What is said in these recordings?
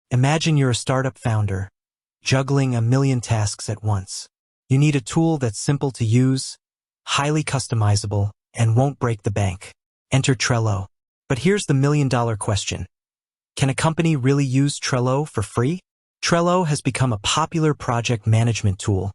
Imagine you're a startup founder, juggling a million tasks at once. You need a tool that's simple to use, highly customizable, and won't break the bank. Enter Trello. But here's the million-dollar question. Can a company really use Trello for free? Trello has become a popular project management tool,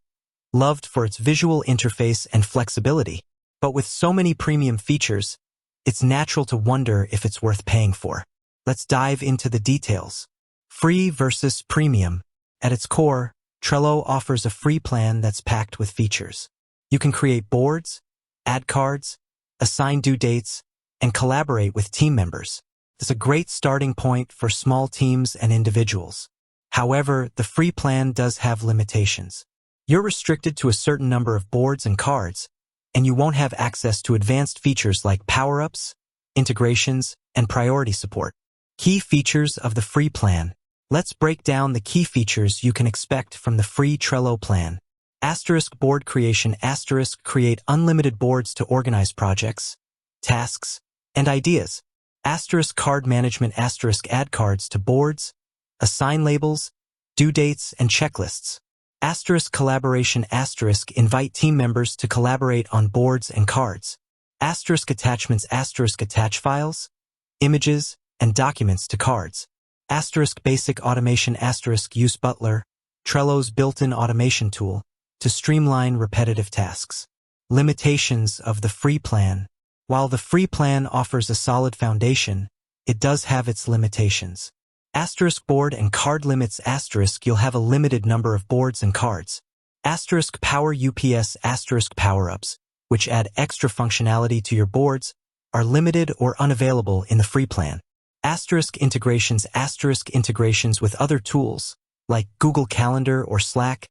loved for its visual interface and flexibility. But with so many premium features, it's natural to wonder if it's worth paying for. Let's dive into the details. Free versus premium. At its core, Trello offers a free plan that's packed with features. You can create boards, add cards, assign due dates, and collaborate with team members. It's a great starting point for small teams and individuals. However, the free plan does have limitations. You're restricted to a certain number of boards and cards, and you won't have access to advanced features like power-ups, integrations, and priority support. Key features of the free plan. Let's break down the key features you can expect from the free Trello plan. Board creation. Create unlimited boards to organize projects, tasks, and ideas. Card management. Add cards to boards, assign labels, due dates, and checklists. Collaboration. Invite team members to collaborate on boards and cards. Attachments. Attach files, images, and documents to cards. Basic automation. Use Butler, Trello's built-in automation tool, to streamline repetitive tasks. Limitations of the free plan. While the free plan offers a solid foundation, it does have its limitations. Board and card limits. You'll have a limited number of boards and cards. Power UPS. Power-ups, which add extra functionality to your boards, are limited or unavailable in the free plan. Integrations. Integrations with other tools, like Google Calendar or Slack,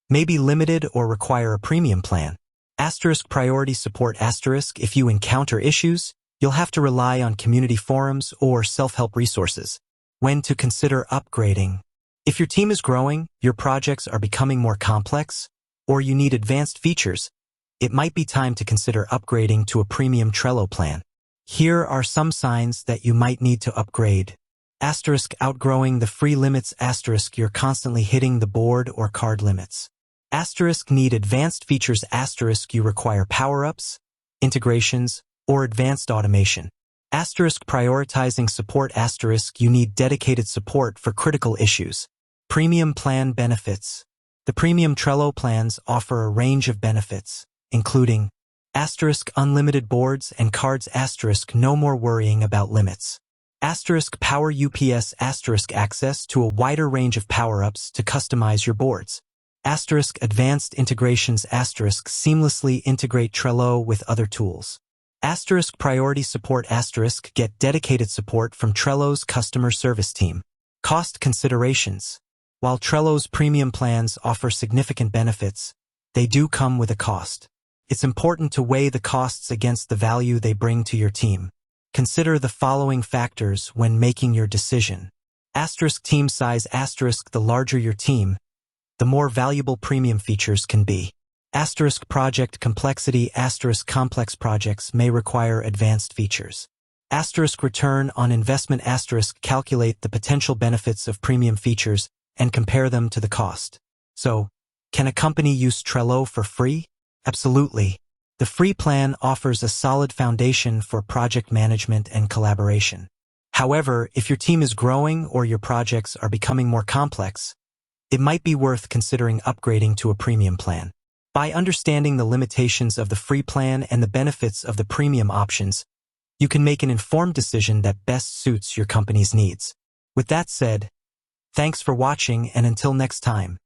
may be limited or require a premium plan. Priority support. If you encounter issues, you'll have to rely on community forums or self-help resources. When to consider upgrading. If your team is growing, your projects are becoming more complex, or you need advanced features, it might be time to consider upgrading to a premium Trello plan. Here are some signs that you might need to upgrade. Outgrowing the free limits. You're constantly hitting the board or card limits. Need advanced features. You require power-ups, integrations, or advanced automation. Prioritizing support. You need dedicated support for critical issues. Premium plan benefits. The premium Trello plans offer a range of benefits, including unlimited boards and cards. No more worrying about limits. Power UPS. Access to a wider range of power-ups to customize your boards. Advanced integrations. Seamlessly integrate Trello with other tools. Priority support. Get dedicated support from Trello's customer service team. Cost considerations. While Trello's premium plans offer significant benefits, they do come with a cost. It's important to weigh the costs against the value they bring to your team. Consider the following factors when making your decision. Team size. The larger your team, the more valuable premium features can be. Project complexity. Complex projects may require advanced features. Return on investment. Calculate the potential benefits of premium features and compare them to the cost. So, can a company use Trello for free? Absolutely. The free plan offers a solid foundation for project management and collaboration. However, if your team is growing or your projects are becoming more complex, it might be worth considering upgrading to a premium plan. By understanding the limitations of the free plan and the benefits of the premium options, you can make an informed decision that best suits your company's needs. With that said, thanks for watching, and until next time.